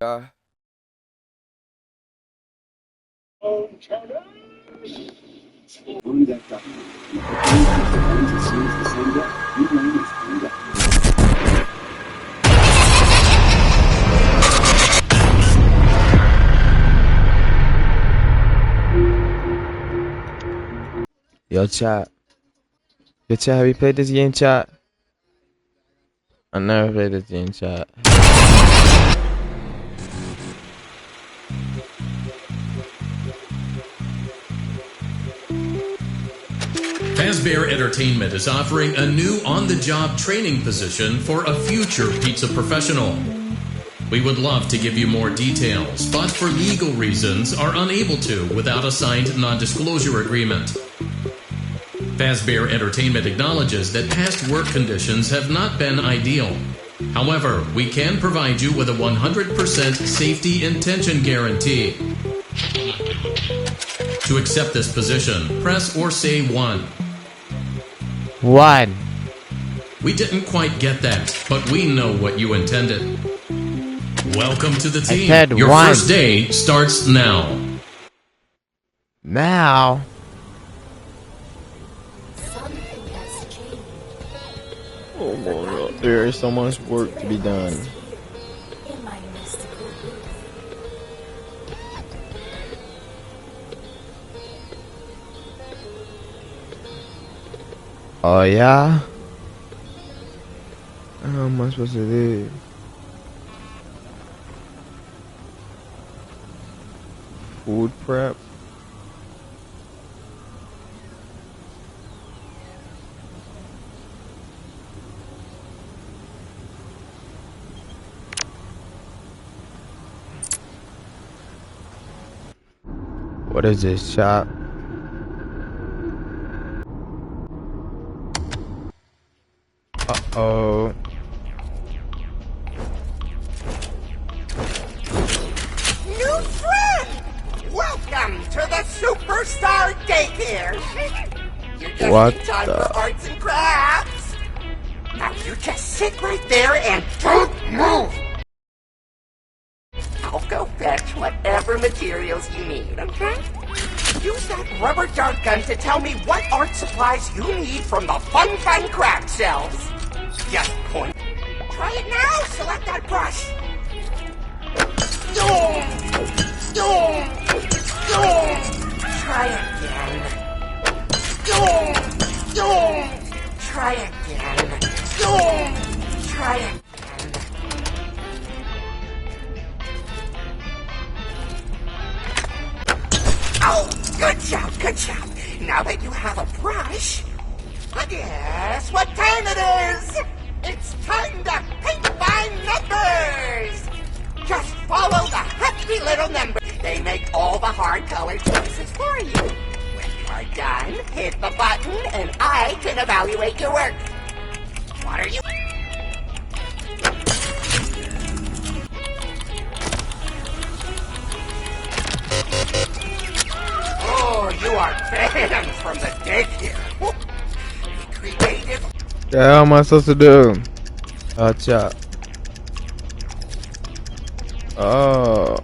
Uh, Yo, chat. Yo, chat, have you played this game, chat? I never played this game, chat. Fazbear Entertainment is offering a new on-the-job training position for a future pizza professional. We would love to give you more details, but for legal reasons are unable to without a signed non-disclosure agreement. Fazbear Entertainment acknowledges that past work conditions have not been ideal. However, we can provide you with a 100% safety intention guarantee. To accept this position, press or say 1. 1. We didn't quite get that, but we know what you intended. Welcome to the team. Your first day starts now. Now? Oh my god, there is so much work to be done. Oh yeah? How am I supposed to do? Food prep? What is this shop? Uh-oh. New friend! Welcome to the Superstar Daycare! You're just What in time the? for arts and crafts! Now you just sit right there and don't move! I'll go fetch whatever materials you need, okay? Use that rubber dart gun to tell me what art supplies you need from the Fun Craft shelves. Just point. Try it now. Select that brush. Try again. Try again. Try again. Oh, good job, good job. Now that you have a brush, guess what time it is? It's time to paint by numbers! Just follow the hefty little numbers. They make all the hard color choices for you. When you are done, hit the button and I can evaluate your work. What are you... Oh, you are banned from the daycare. Creative. The hell am I supposed to do? Chop. Oh.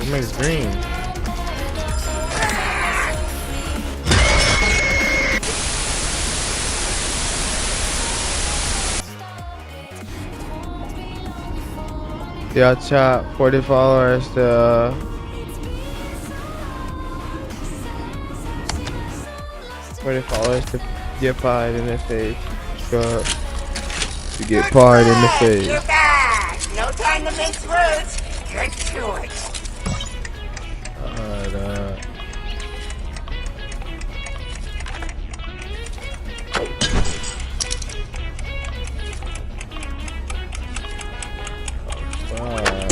It makes green. Yeah, chat 40 followers to 40 followers to get pied in the face. To get pied in the face. You're back. No time to mince words. Get to it. Oh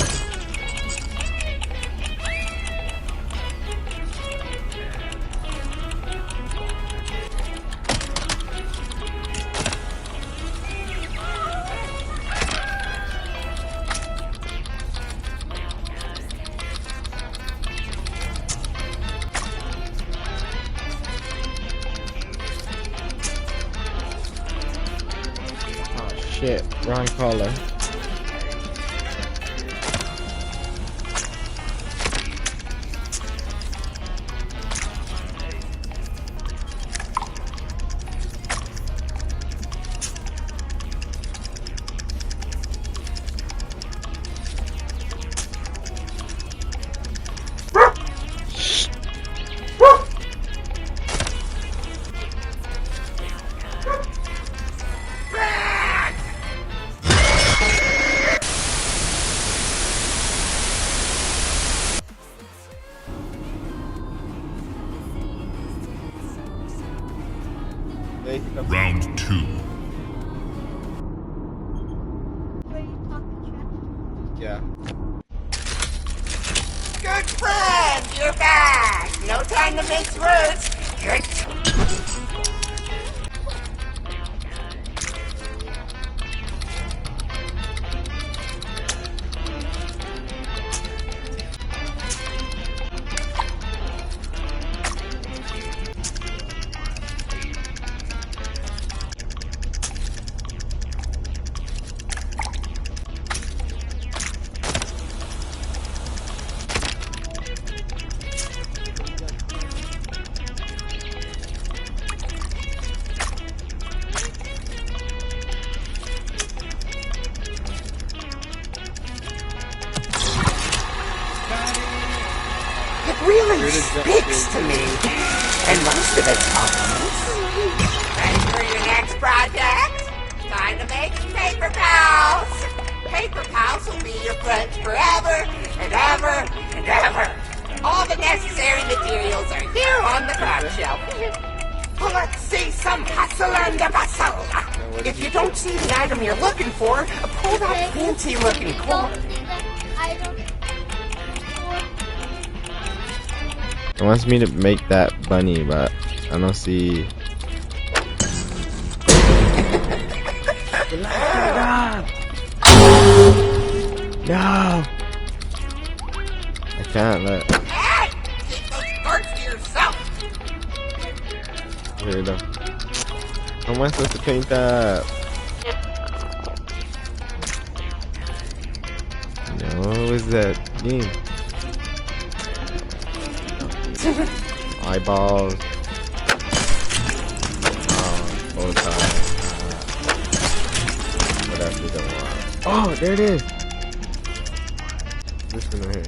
shit, wrong color. Round 2. Yeah. Good friend, you're back. No time to mince words. Good. It really speaks to me. And most of it's compliments. Ready for your next project? Time to make paper pals. Paper pals will be your friends forever and ever and ever. All the necessary materials are here on the craft shelf. Well, let's see some hustle and a bustle. If you don't see the item you're looking for, pull that fancy-looking cord. It wants me to make that bunny, but I don't see. No! I can't let. Hey! Keep those cards to yourself! Here we go. How am I supposed to paint that? No, what was that game? Eyeballs. Bow tie. What else we don't want? Oh, there it is! This one right here.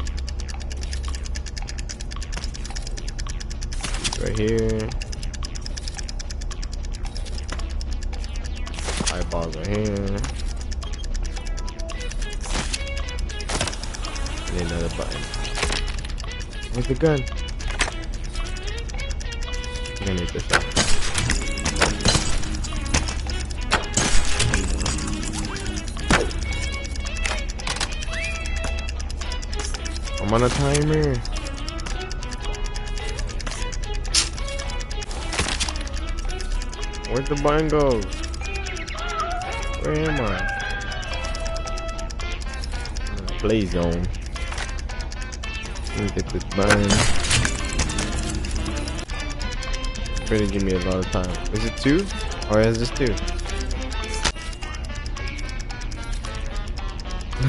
Right here. Eyeballs right here. And another button. Where's the gun? I'm gonna make this up. I'm on a timer. Where'd the button go? Where am I? Play zone. Let me get this button. Better give me a lot of time. Is it 2? Or is this 2?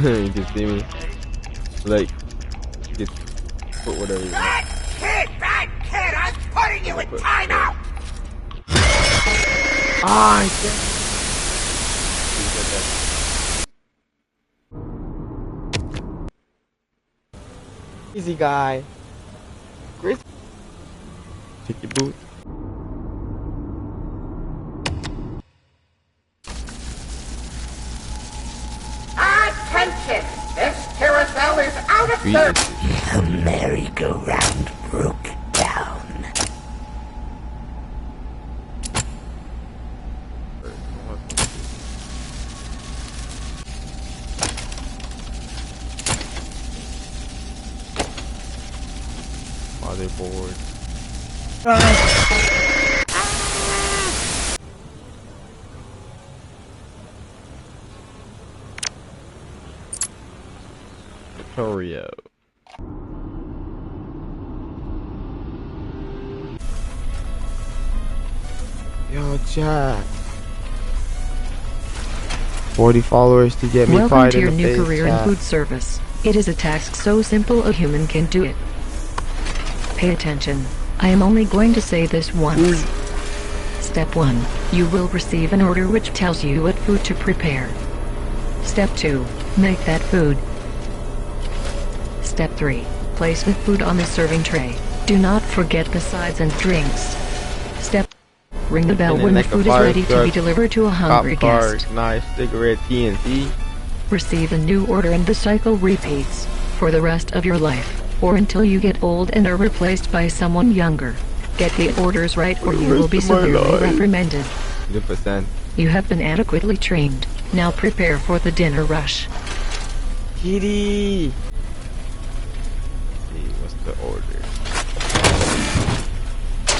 You can see me. Like, you can put whatever you want. Bad kid, I'm putting you in timeout! Ah, I can't. Easy guy. Chris. Take your boot. Attention! This carousel is out of service! The merry-go-round broke down. motherboard. Oreo. Yo, chat. 40 followers to get me Welcome fired to in your the new face, career in chat. food service. It is a task so simple a human can do it. Pay attention. I am only going to say this once. Step 1. You will receive an order which tells you what food to prepare. Step 2. Make that food. Step 3. Place the food on the serving tray. Do not forget the sides and drinks. Step. Ring the bell And then when the like a food is fire ready to truck, be delivered to a Cop hungry car, guest. knife, cigarette, TNT. Receive a new order and the cycle repeats for the rest of your life, or until you get old and are replaced by someone younger. Get the orders right or you will be severely reprimanded. 100%. You have been adequately trained. Now prepare for the dinner rush. Kitty! Let's see, what's the order?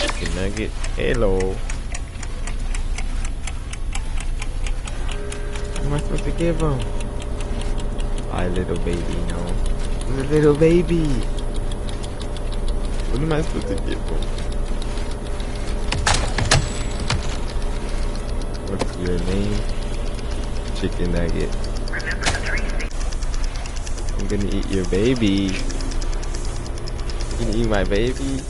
Chicken nugget. Hello. What am I supposed to give him? Hi, little baby, no. The little baby. What am I supposed to give him? What's your name? Chicken nugget. I'm gonna eat your baby. You gonna eat my baby?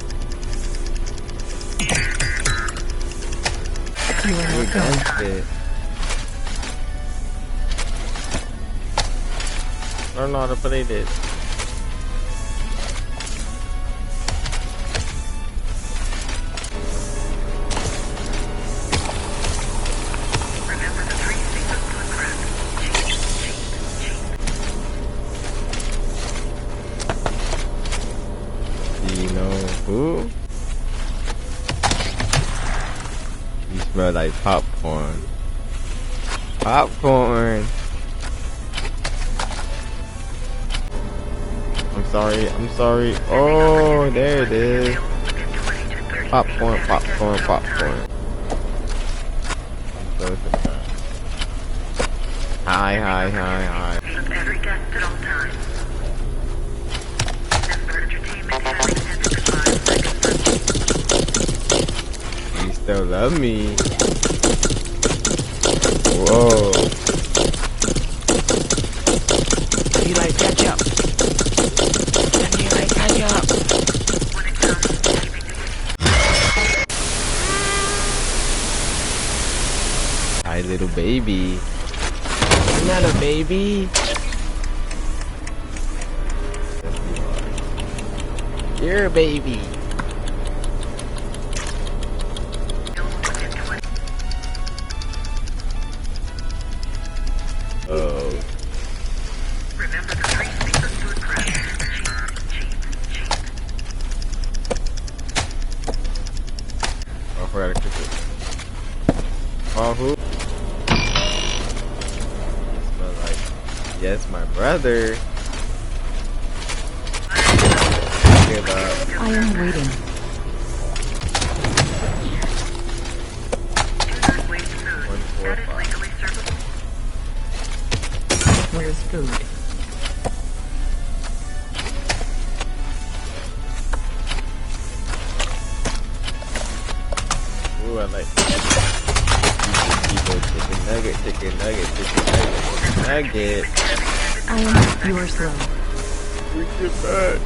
You are You not going. against it. I don't know how to play this. Do you know who? You smell like popcorn. Popcorn. I'm sorry. Oh, there it is. Popcorn, popcorn, popcorn. I'm so surprised. Hi. Every guest at all times. Member entertainment having ended 5 seconds. You still love me. Whoa. You like ketchup? You like ketchup? When it comes to keeping the Hi, little baby. You're not a baby. Yes, you are. You're a baby. Oh. remember the 3 C's of food prep. Cheap. Oh, I forgot to cook it. Oh, who? Smell like, yes, my brother. Give up. I am waiting. Do not waste food. 1, 4, That is 5. legally servable. Where's food? Ooh, I like chicken nugget, chicken nugget, chicken nugget. I am your slow. We get back.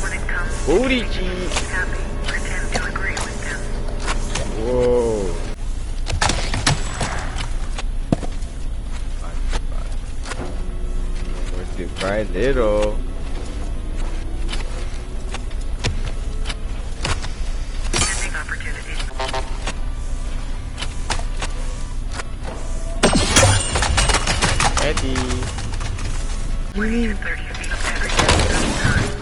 When it comes to Booty keeping cheese. the happy, pretend to agree with them. Whoa. Where's the fried little? Pending opportunities. Ready. 20 to 30 feet of every guest at all times.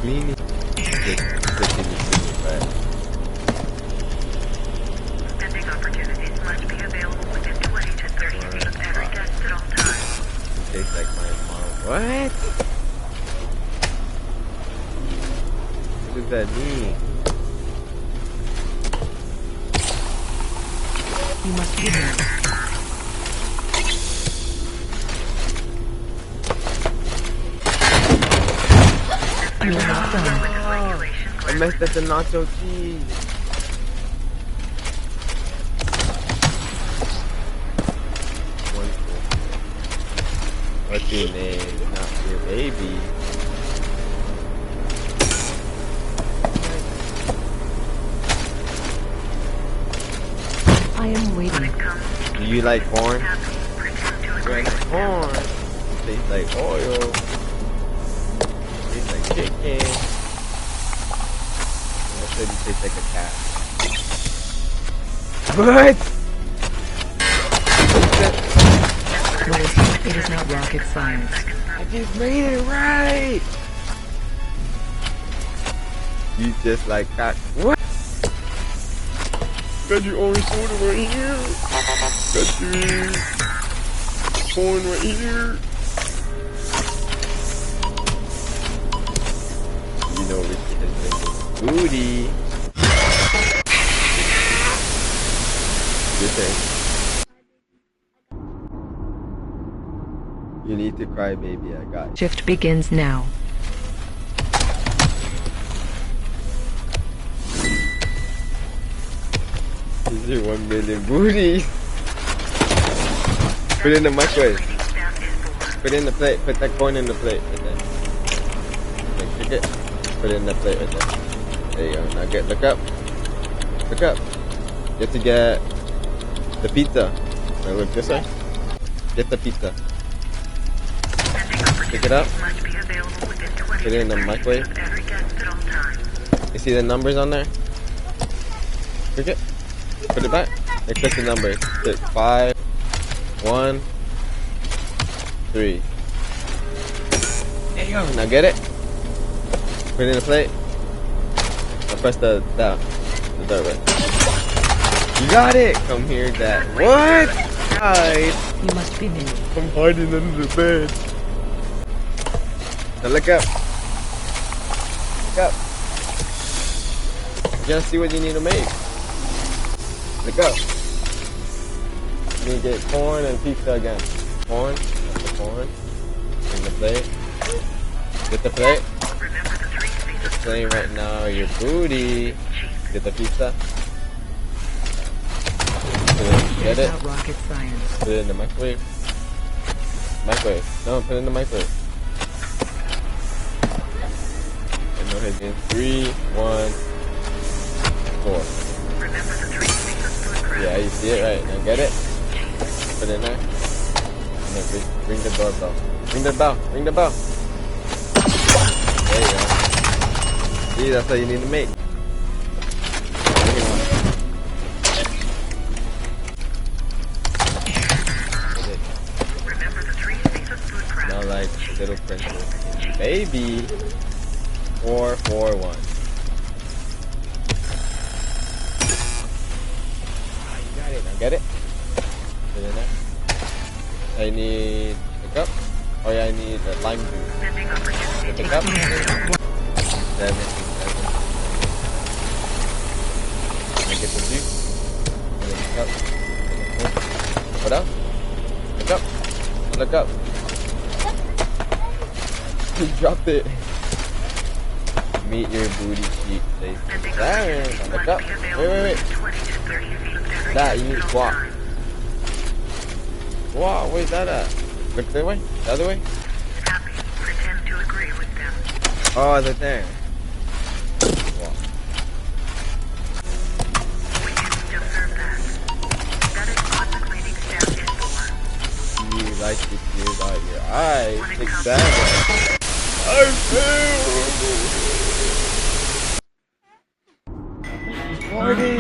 Cleaning. Pending opportunities must be available within 20 to 30 feet of every guest at all times. tastes like my mom. What? What does that mean? You must be there. You are not done. I messed up the nacho cheese. Wonderful. What's your name? Not your baby. I am waiting. Do you like corn? Like corn. It tastes like oil. It tastes like chicken. And I said you taste like a cat. What? Wait, it is not rocket science. I just made it right. You just like cat. What? Got your orange soda right here. Got your corn right here. You know Richie has been booty. Your turn. You need to cry, baby. I got you. Shift begins now. These are 1 million booties. Put it in the microwave. Put it in the plate. Put that corn in the plate right there. Like, cook it. Put it in the plate right there. There you go. Now look up. Look up. You have to get the pizza. Now look this way. Get the pizza. Pick it up. Put it in the microwave. You see the numbers on there? Click it. Put it back. And click the numbers. Hit 5, 1, 3. There you go. Now get it. Put it in the plate. Now press the down. The dirt right. You got it. Come here, Dad. What? Guys. You must be me. I'm hiding under the bed. Now look up. Look up. You gotta see what you need to make. Look up. You need to get corn and pizza again. Corn. Get the corn. In the plate. Get the plate. It's playing right now your booty. Get the pizza. Get it. Not rocket science. Put it in the microwave. Microwave. No, put it in the microwave. And go ahead and 3, 1, 4. Yeah, you see it right. Now get it. Put it in there. And then ring the doorbell. Ring the bell. Ring the bell. There you go. See, that's what you need to make. Now like little princess. Baby. 4, 4, 1. Got it. Now get it. Put it in there. I need a cup. Oh yeah, I need a lime juice. Get the cup. 7, 7. I get the juice. And then the cup. What up? Look up. Look up. You dropped it. Meet your booty cheek. Damn. Look up. Wait. That, you need squat. Wow, where's that at? Look that way? The other way? Pretend to agree with them. Oh, is it there? Wow. We didn't deserve that. That is what the cleaning staff is for. You like to tears out your eyes. Exactly. I failed. Party.